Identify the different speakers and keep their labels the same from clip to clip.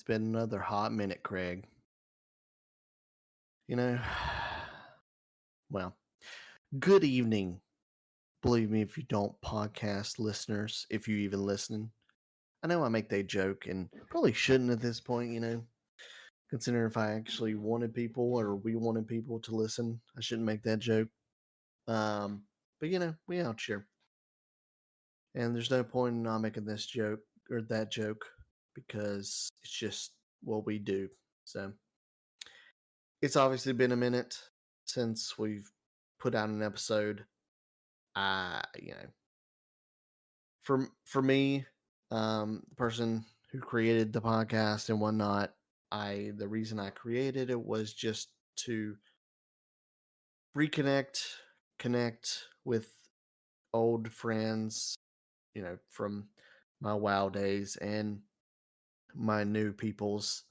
Speaker 1: It's been another hot minute, Craig. You know, well, good evening. Believe me, if you don't, podcast listeners, if you even listen. I know I make that joke and probably shouldn't at this point, considering if I actually wanted people or we wanted people to listen, I shouldn't make that joke. But we out here. And there's no point in not making this joke or that joke because it's just what we do. So it's obviously been a minute since we've put out an episode. I, you know, for me, the person who created the podcast and whatnot, the reason I created it was just to reconnect, connect with old friends, from my WoW days and my new peoples,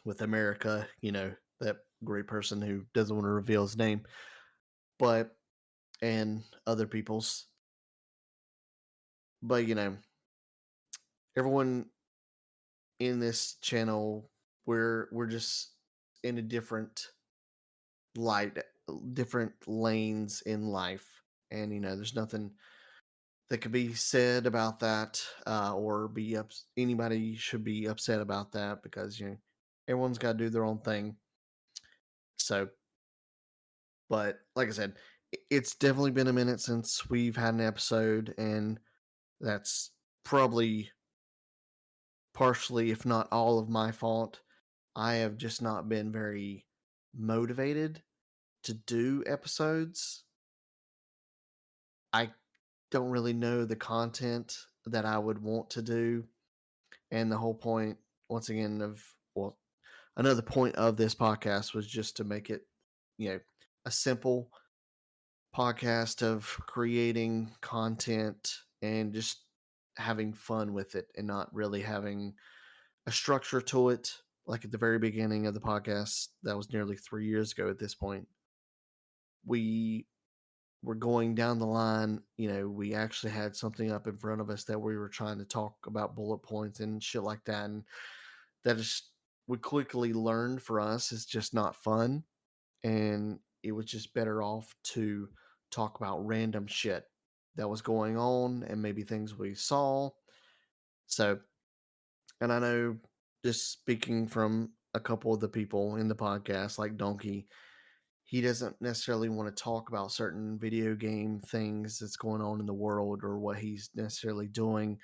Speaker 1: with America, that great person who doesn't want to reveal his name, but and other people's. But everyone in this channel, we're just in a different light, different lanes in life, and there's nothing that could be said about that, or be up. Anybody should be upset about that because everyone's got to do their own thing. So, but like I said, it's definitely been a minute since we've had an episode, and that's probably partially, if not all, of my fault. I have just not been very motivated to do episodes. I don't really know the content that I would want to do. And the whole point, once again, another point of this podcast was just to make it, a simple podcast of creating content and just having fun with it and not really having a structure to it. Like at the very beginning of the podcast, that was nearly 3 years ago at this point. We were going down the line, we actually had something up in front of us that we were trying to talk about bullet points and shit like that. And that is, we quickly learned for us, it's just not fun. And it was just better off to talk about random shit that was going on and maybe things we saw. So, and I know, just speaking from a couple of the people in the podcast, like Donkey, he doesn't necessarily want to talk about certain video game things that's going on in the world or what he's necessarily doing,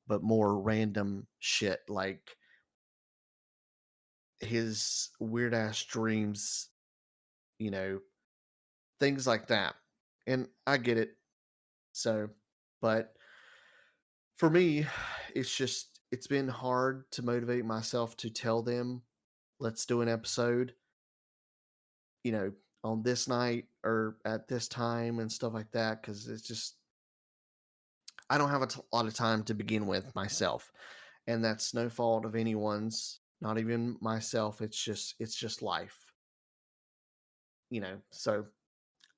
Speaker 1: but more random shit like his weird ass dreams, you know, things like that. And I get it. So, but for me, it's been hard to motivate myself to tell them, let's do an episode, on this night or at this time and stuff like that. Cause it's just, I don't have a lot of time to begin with myself. And that's no fault of anyone's, not even myself. It's just life, So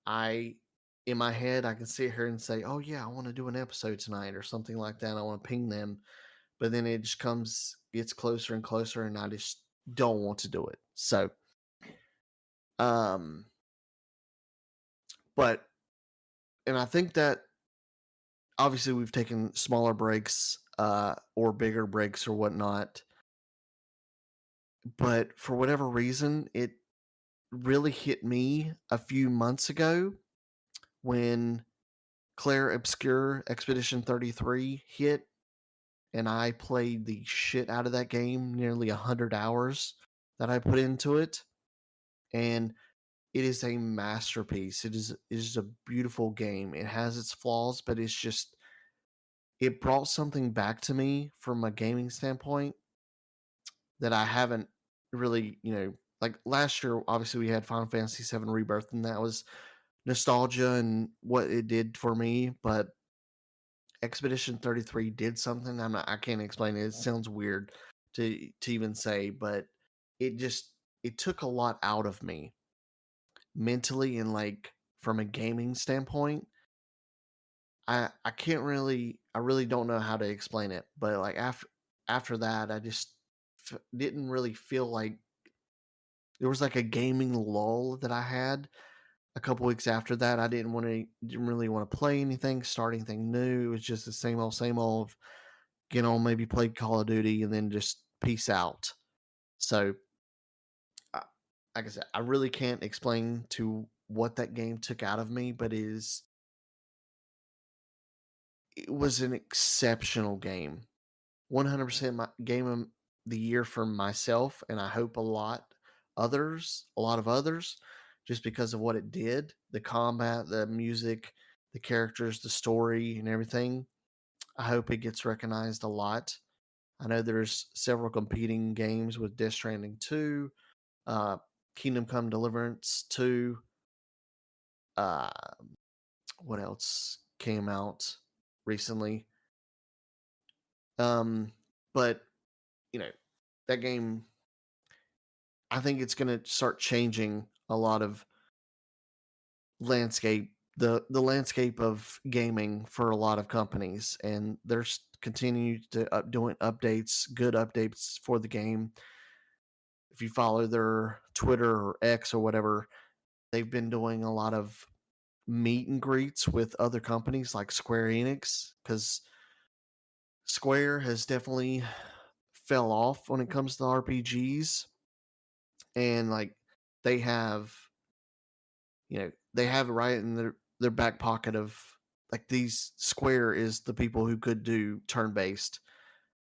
Speaker 1: in my head, I can sit here and say, oh yeah, I want to do an episode tonight or something like that. I want to ping them. But then it just gets closer and closer, and I just don't want to do it. So, um, but, and I think that obviously we've taken smaller breaks, or bigger breaks or whatnot. But for whatever reason, it really hit me a few months ago when Claire Obscure Expedition 33 hit, and I played the shit out of that game, nearly 100 hours that I put into it. And it is a masterpiece. It is a beautiful game. It has its flaws, but it brought something back to me from a gaming standpoint that I haven't really, like last year, obviously we had Final Fantasy VII Rebirth, and that was nostalgia and what it did for me. But Expedition 33 did something. I can't explain it. It sounds weird to even say, but it took a lot out of me mentally and like from a gaming standpoint. I really don't know how to explain it, but like after that, I just didn't really feel like there was like a gaming lull that I had a couple weeks after that. I didn't really want to play anything, start anything new. It was just the same old. Get on, maybe play Call of Duty, and then just peace out. So, I, like I said, I really can't explain to what that game took out of me, but it was an exceptional game. 100% my game of the year for myself, and I hope a lot of others, just because of what it did, the combat, the music, the characters, the story, and everything. I hope it gets recognized a lot. I know there's several competing games with Death Stranding 2, uh, Kingdom Come Deliverance 2. Uh, what else came out recently? But you know, that game, I think it's going to start changing a lot of landscape, the landscape of gaming for a lot of companies, and there's continue to doing updates, good updates for the game. If you follow their Twitter or X or whatever, they've been doing a lot of meet and greets with other companies like Square Enix, because Square has definitely fell off when it comes to RPGs, and like they have, they have it right in their back pocket of like these. Square is the people who could do turn based.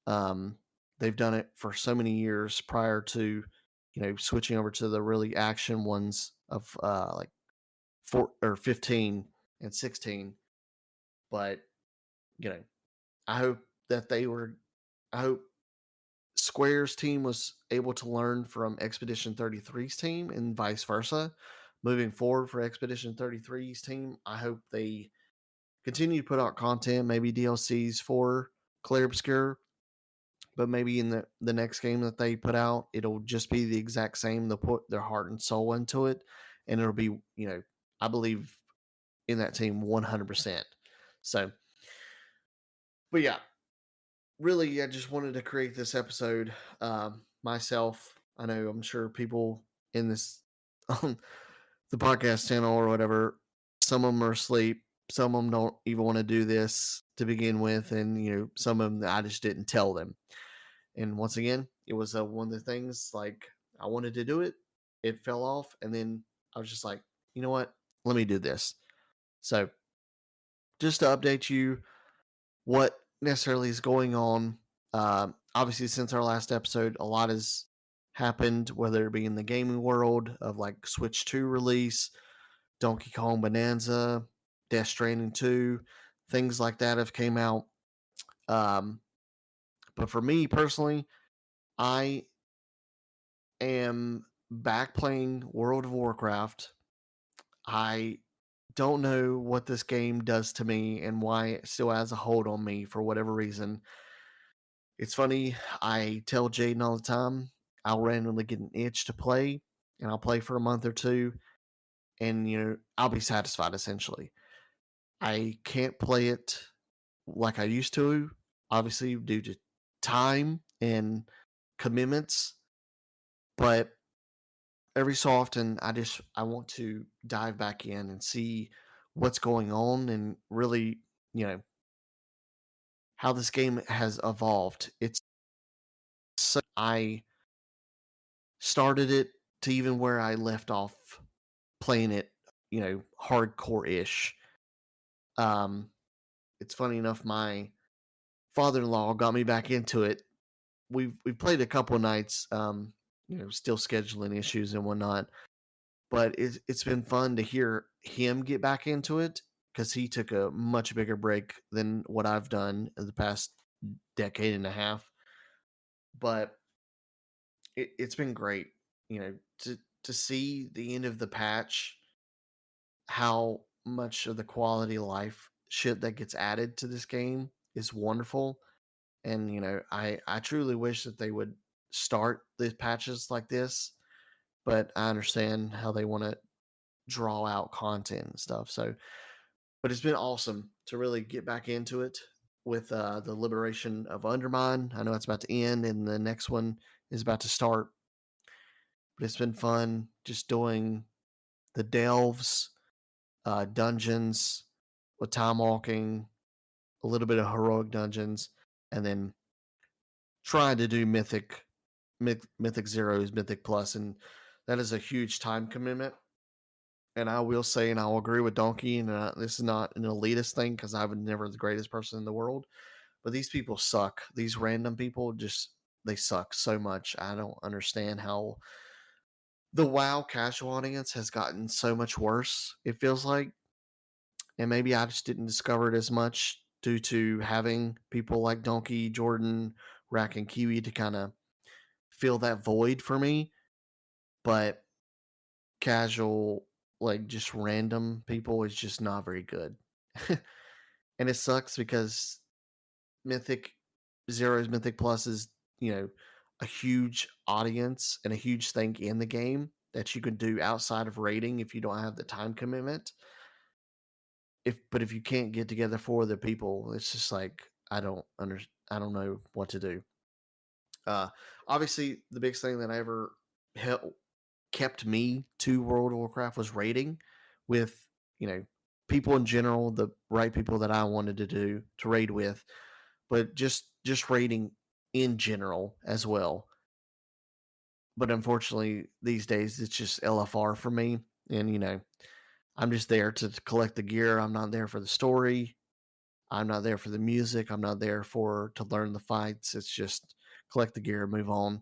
Speaker 1: Um, they've done it for so many years prior to switching over to the really action ones of like 15 and 16. But you know, I hope that they were. I hope Square's team was able to learn from Expedition 33's team and vice versa. Moving forward for Expedition 33's team, I hope they continue to put out content, maybe DLCs for Clair Obscur, but maybe in the next game that they put out, it'll just be the exact same. They'll put their heart and soul into it, and it'll be, I believe in that team 100%. So, but yeah, really, I just wanted to create this episode myself. I know I'm sure people in this on the podcast channel or whatever, some of them are asleep. Some of them don't even want to do this to begin with, and some of them I just didn't tell them. And once again, it was one of the things like I wanted to do it. It fell off, and then I was just like, you know what? Let me do this. So, just to update you, what necessarily is going on. Obviously, since our last episode, a lot has happened, whether it be in the gaming world of like Switch 2 release, Donkey Kong Bonanza, Death Stranding 2, things like that have came out. Um, but for me personally, I am back playing World of Warcraft. I don't know what this game does to me and why it still has a hold on me for whatever reason. It's funny, I tell Jaden all the time, I'll randomly get an itch to play, and I'll play for a month or two, and I'll be satisfied essentially. I can't play it like I used to, obviously due to time and commitments, but every so often I want to dive back in and see what's going on and really, you know, how this game has evolved. It's I started it to even where I left off playing it, hardcore ish. Um, it's funny enough, my father-in-law got me back into it. We've played a couple of nights, still scheduling issues and whatnot, but it's been fun to hear him get back into it because he took a much bigger break than what I've done in the past decade and a half. But it's been great, to see the end of the patch, how much of the quality of life shit that gets added to this game is wonderful. And I truly wish that they would start the patches like this, but I understand how they want to draw out content and stuff. So, but it's been awesome to really get back into it with the liberation of Undermine. I know it's about to end, and the next one is about to start. But it's been fun just doing the delves, dungeons with time walking, a little bit of heroic dungeons, and then trying to do mythic zeros, mythic plus, and that is a huge time commitment. And I will say, and I'll agree with Donkey, and this is not an elitist thing because I was never the greatest person in the world, but these people suck. These random people just they suck so much. I don't understand how the WoW casual audience has gotten so much worse. It feels like, and maybe I just didn't discover it as much due to having people like Donkey, Jordan, Rack, and Kiwi to kind of fill that void for me. But casual, like just random people, is just not very good. And it sucks because Mythic Zeros, Mythic Plus is, a huge audience and a huge thing in the game that you can do outside of raiding if you don't have the time commitment. But if you can't get together for the people, it's just like I don't know what to do. Uh, Obviously, the biggest thing that I ever kept me to World of Warcraft was raiding with people in general, the right people that I wanted to raid with, but just raiding in general as well. But unfortunately, these days it's just LFR for me, and I'm just there to collect the gear. I'm not there for the story. I'm not there for the music. I'm not there to learn the fights. It's just collect the gear and move on.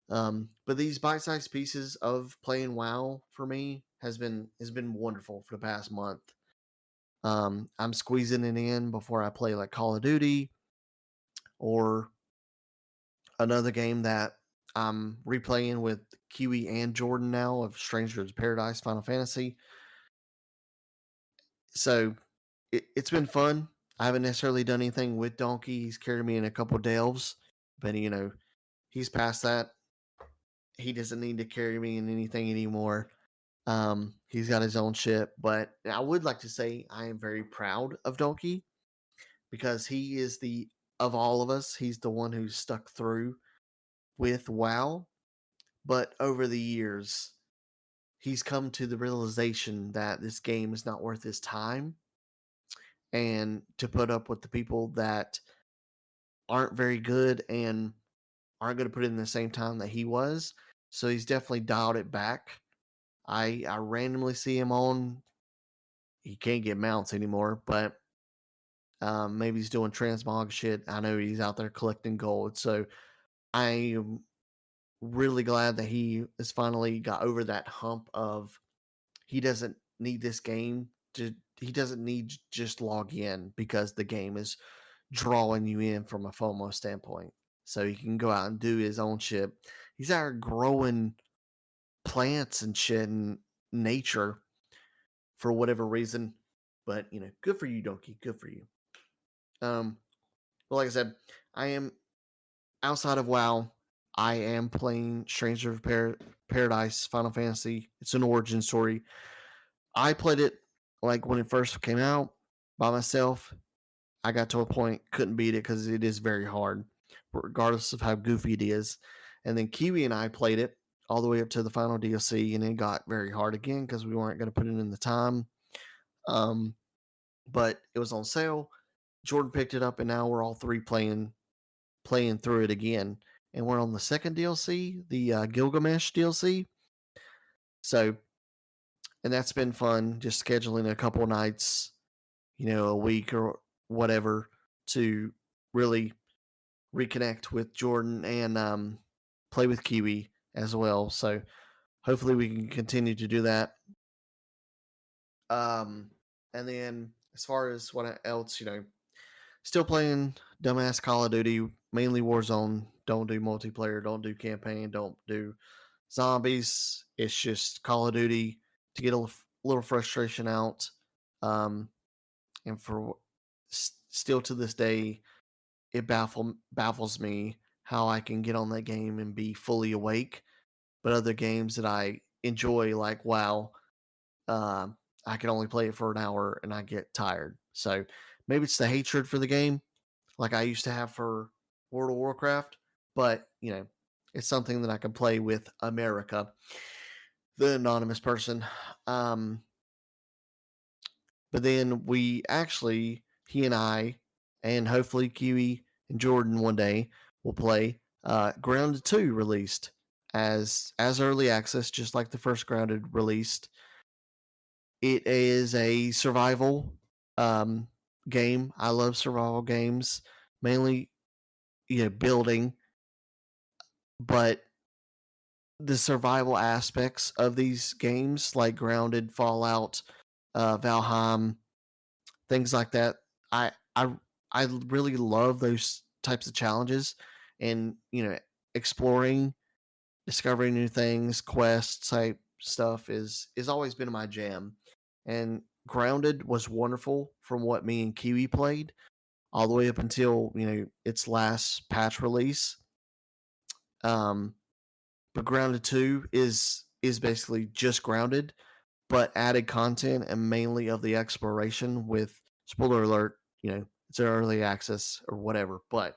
Speaker 1: But these bite-sized pieces of playing WoW for me has been wonderful for the past month. I'm squeezing it in before I play like Call of Duty or another game that I'm replaying with Kiwi and Jordan now of Stranger's Paradise Final Fantasy. So it's been fun. I haven't necessarily done anything with Donkey. He's carried me in a couple delves, but he's past that. He doesn't need to carry me in anything anymore. He's got his own ship, but I would like to say I am very proud of Donkey because he is of all of us, he's the one who's stuck through with WoW. But over the years, he's come to the realization that this game is not worth his time and to put up with the people that aren't very good and aren't going to put in the same time that he was. So he's definitely dialed it back. I randomly see him on. He can't get mounts anymore, but maybe he's doing transmog shit. I know he's out there collecting gold. So I am really glad that he has finally got over that hump of he doesn't need this game he doesn't need just log in because the game is drawing you in from a FOMO standpoint. So he can go out and do his own shit. He's out there growing plants and shit in nature for whatever reason. But good for you, Donkey. Good for you. Well, like I said, I am outside of WoW. I am playing Stranger of Paradise Final Fantasy. It's an origin story. I played it like when it first came out by myself. I got to a point, couldn't beat it because it is very hard, regardless of how goofy it is. And then Kiwi and I played it all the way up to the final DLC, and it got very hard again because we weren't going to put it in the time. But it was on sale. Jordan picked it up, and now we're all three playing through it again. And we're on the second DLC, the Gilgamesh DLC. So, and that's been fun. Just scheduling a couple nights, a week or whatever to really reconnect with Jordan and play with Kiwi as well. So hopefully we can continue to do that. And then as far as what else, still playing dumbass Call of Duty, mainly Warzone. Don't do multiplayer, don't do campaign, don't do zombies. It's just Call of Duty to get a little frustration out. And for still to this day, it baffles me how I can get on that game and be fully awake. But other games that I enjoy, like WoW, I can only play it for an hour and I get tired. So maybe it's the hatred for the game, like I used to have for World of Warcraft. But It's something that I can play with America, the anonymous person. Um, but then he and I, and hopefully Kiwi and Jordan one day will play Grounded 2 released as early access, just like the first Grounded released. It is a survival um, game. I love survival games, mainly building, but the survival aspects of these games, like Grounded, Fallout, Valheim, things like that, I I I really love those types of challenges, and exploring, discovering new things, quests type stuff is always been my jam. And Grounded was wonderful from what me and Kiwi played all the way up until its last patch release. Um, but Grounded 2 is basically just Grounded, but added content and mainly of the exploration with, spoiler alert, it's an early access or whatever, but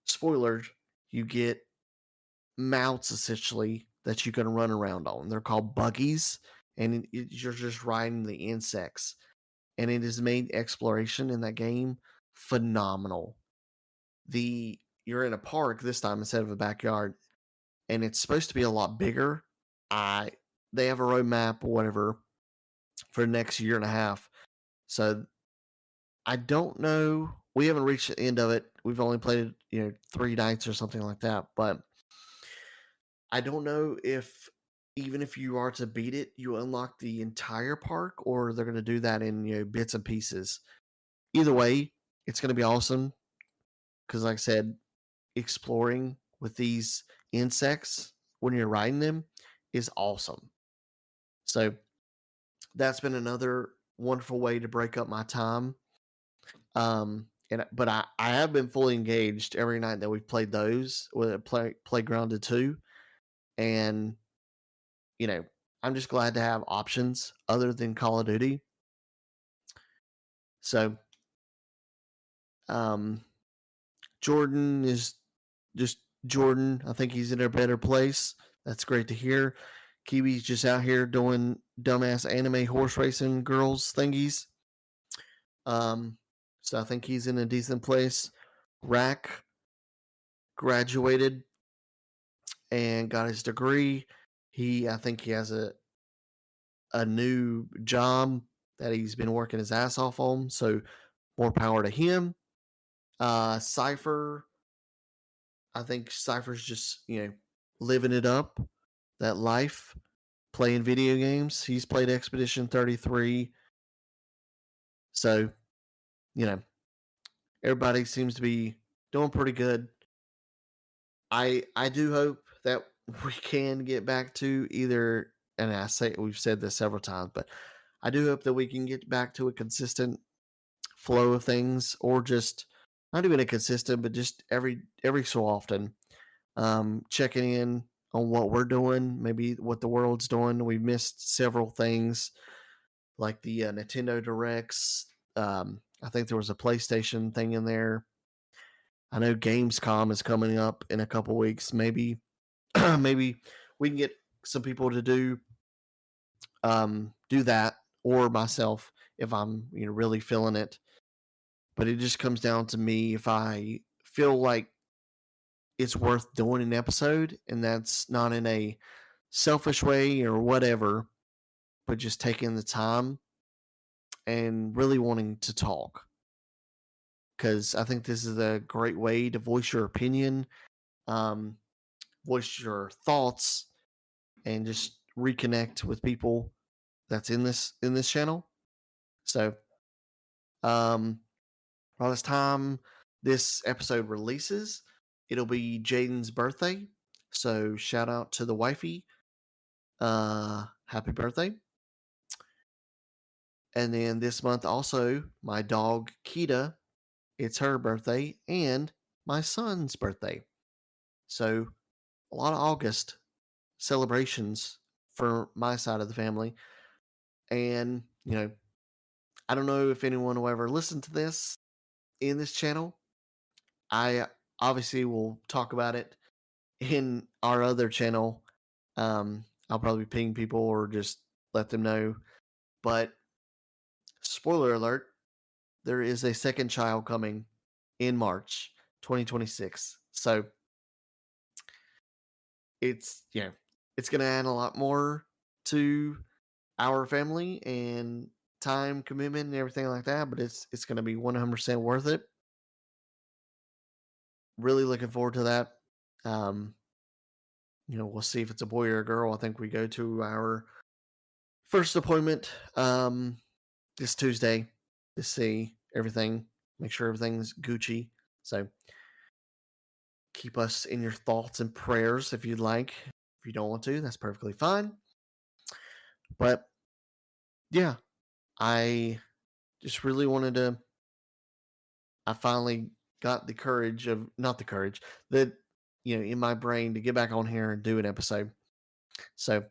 Speaker 1: spoilers, you get mounts essentially that you can run around on. They're called buggies, and you're just riding the insects. And it has made exploration in that game phenomenal. You're in a park this time instead of a backyard, and it's supposed to be a lot bigger. I They have a roadmap or whatever for the next year and a half. So I don't know. We haven't reached the end of it. We've only played it, 3 nights or something like that. But I don't know if even if you are to beat it, you unlock the entire park, or they're going to do that in bits and pieces. Either way, it's going to be awesome because, like I said, exploring with these insects when you're riding them is awesome. So that's been another wonderful way to break up my time. But I have been fully engaged every night that we've played those, with play Grounded 2, and you know I'm just glad to have options other than Call of Duty. So um, Jordan is just Jordan. I think he's in a better place. That's great to hear. Kiwi's just out here doing dumbass anime horse racing girls thingies. Um, so I think he's in a decent place. Rack graduated and got his degree. I think he has a new job that he's been working his ass off on. So more power to him. Cypher, I think Cypher's just living it up, that life, playing video games. He's played Expedition 33. So everybody seems to be doing pretty good. I do hope that we can get back to either, and I say we've said this several times, but I do hope that we can get back to a consistent flow of things, or just not even a consistent, but just every so often, checking in on what we're doing, maybe what the world's doing. We've missed several things, like the Nintendo Directs. I think there was a PlayStation thing in there. I know Gamescom is coming up in a couple weeks. Maybe maybe we can get some people to do that, or myself if I'm really feeling it. But it just comes down to me if I feel like it's worth doing an episode, and that's not in a selfish way or whatever, but just taking the time and really wanting to talk. Because I think this is a great way to voice your opinion, um, voice your thoughts, and just reconnect with people that's in this channel. So, um, by this time this episode releases, it'll be Jaden's birthday. So shout out to the wifey. Happy birthday. And then this month also, my dog Kita, it's her birthday, and my son's birthday. So a lot of August celebrations for my side of the family. And, I don't know if anyone will ever listen to this in this channel. I obviously will talk about it in our other channel. I'll probably ping people or just let them know. But spoiler alert, there is a second child coming in March 2026. So it's, it's going to add a lot more to our family and time commitment and everything like that, but it's going to be 100% worth it. Really looking forward to that. Um, we'll see if it's a boy or a girl. I think we go to our first appointment this Tuesday to see everything, make sure everything's Gucci. So keep us in your thoughts and prayers if you'd like. If you don't want to, that's perfectly fine. But yeah, I just really wanted to. I finally got the courage of, not the courage, that, in my brain to get back on here and do an episode. So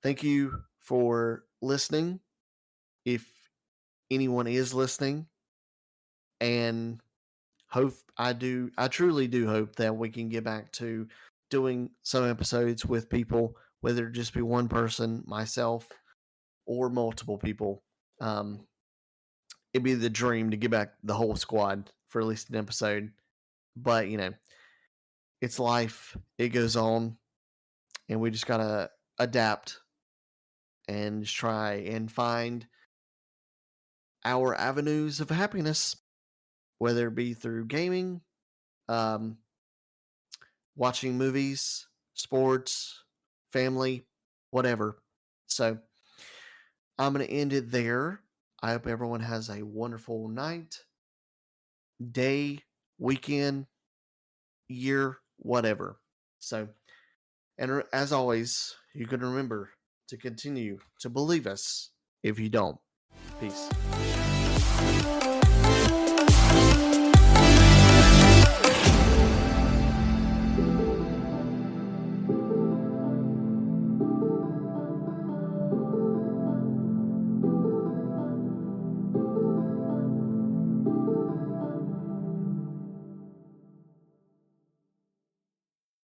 Speaker 1: thank you for listening. If anyone is listening, and I truly do hope that we can get back to doing some episodes with people, whether it just be one person, myself, or multiple people. It'd be the dream to get back the whole squad for at least an episode. But, it's life. It goes on. And we just got to adapt and just try and find our avenues of happiness, whether it be through gaming, um, watching movies, sports, family, whatever. So I'm going to end it there. I hope everyone has a wonderful night, day, weekend, year, whatever. So, and as always, you can remember to continue to believe us if you don't. Peace.